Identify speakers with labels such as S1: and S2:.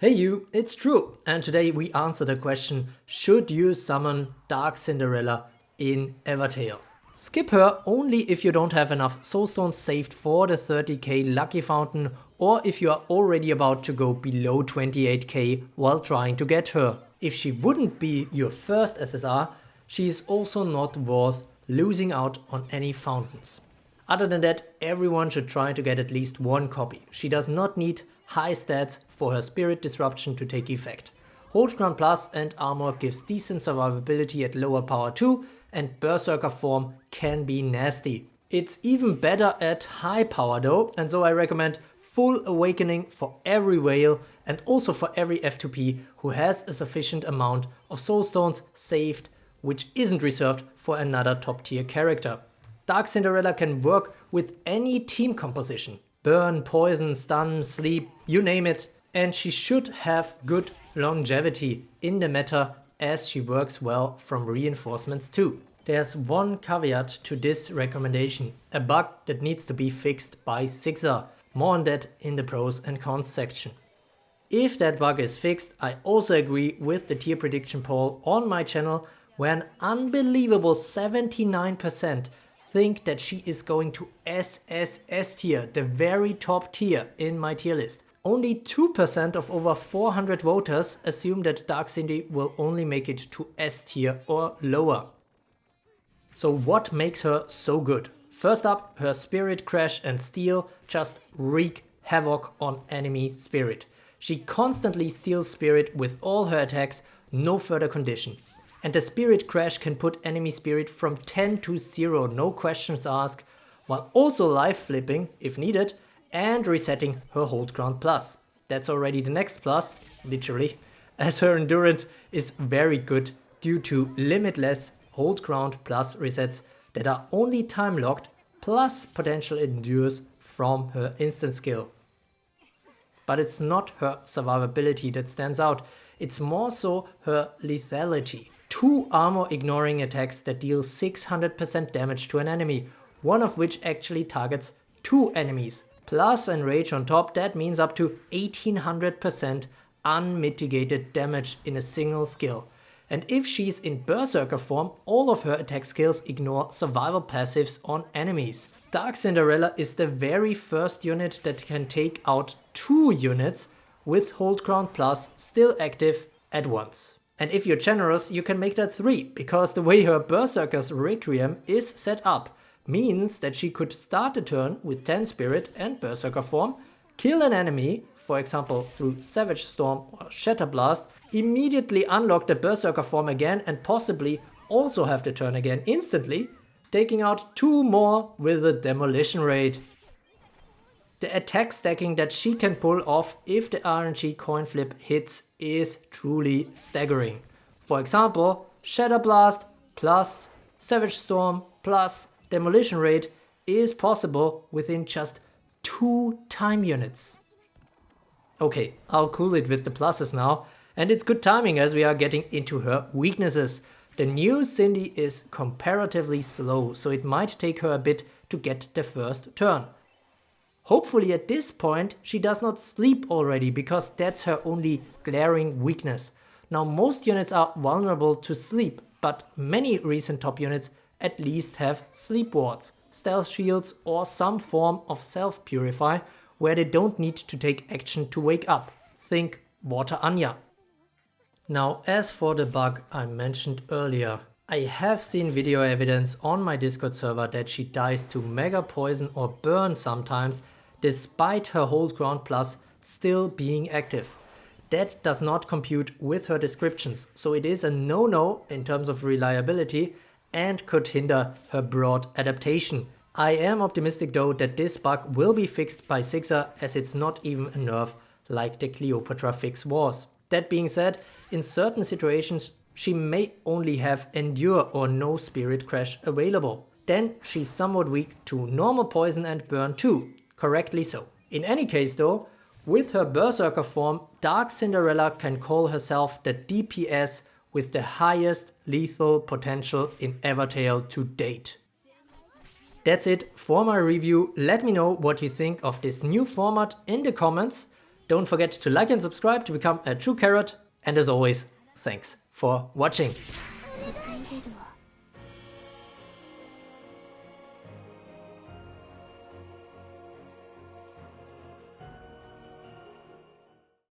S1: Hey you, it's True, and today we answer the question, should you summon Dark Cinderella in Evertale? Skip her only if you don't have enough soulstones saved for the 30k lucky fountain, or if you are already about to go below 28k while trying to get her. If she wouldn't be your first SSR, she is also not worth losing out on any fountains. Other than that, everyone should try to get at least one copy. She does not need high stats for her spirit disruption to take effect. Hold ground plus and armor gives decent survivability at lower power too, and berserker form can be nasty. It's even better at high power though, and so I recommend full awakening for every whale and also for every F2P who has a sufficient amount of soulstones saved, which isn't reserved for another top tier character. Dark Cinderella can work with any team composition. Burn, poison, stun, sleep, you name it. And she should have good longevity in the meta as she works well from reinforcements too. There's one caveat to this recommendation, a bug that needs to be fixed by Sixer. More on that in the pros and cons section. If that bug is fixed, I also agree with the tier prediction poll on my channel where an unbelievable 79% think that she is going to SSS tier, the very top tier in my tier list. Only 2% of over 400 voters assume that DCindy will only make it to S tier or lower. So what makes her so good? First up, her Spirit Crash and Steal just wreak havoc on enemy spirit. She constantly steals spirit with all her attacks, no further condition. And the Spirit Crash can put enemy spirit from 10 to 0, no questions asked, while also life flipping if needed and resetting her hold ground plus. That's already the next plus, literally, as her endurance is very good due to limitless hold ground plus resets that are only time locked plus potential endures from her instant skill. But it's not her survivability that stands out, it's more so her lethality. 2 armor ignoring attacks that deal 600% damage to an enemy, one of which actually targets 2 enemies. Plus enrage on top, that means up to 1800% unmitigated damage in a single skill. And if she's in berserker form, all of her attack skills ignore survival passives on enemies. Dark Cinderella is the very first unit that can take out 2 units with hold ground plus still active at once. And if you're generous, you can make that 3, because the way her Berserker's Requiem is set up means that she could start the turn with 10 spirit and Berserker form, kill an enemy, for example through Savage Storm or Shatter Blast, immediately unlock the Berserker form again and possibly also have the turn again instantly, taking out 2 more with a Demolition Raid. The attack stacking that she can pull off if the RNG coin flip hits is truly staggering. For example, Shatter Blast plus Savage Storm plus Demolition Raid is possible within just 2 time units. Okay, I'll cool it with the pluses now, and it's good timing as we are getting into her weaknesses. The new Cindy is comparatively slow, so it might take her a bit to get the first turn. Hopefully at this point she does not sleep already, because that's her only glaring weakness. Now most units are vulnerable to sleep, but many recent top units at least have sleep wards, stealth shields or some form of self-purify where they don't need to take action to wake up. Think Water Anya. Now as for the bug I mentioned earlier, I have seen video evidence on my Discord server that she dies to Mega Poison or Burn sometimes, despite her hold ground plus still being active. That does not compute with her descriptions, so it is a no-no in terms of reliability and could hinder her broad adaptation. I am optimistic though that this bug will be fixed by Sixer, as it's not even a nerf like the Cleopatra fix was. That being said, in certain situations she may only have Endure or no Spirit Crash available. Then she's somewhat weak to normal poison and burn too. Correctly so. In any case though, with her Berserker form, Dark Cinderella can call herself the DPS with the highest lethal potential in Evertale to date. That's it for my review. Let me know what you think of this new format in the comments. Don't forget to like and subscribe to become a true carrot. And as always, thanks for watching.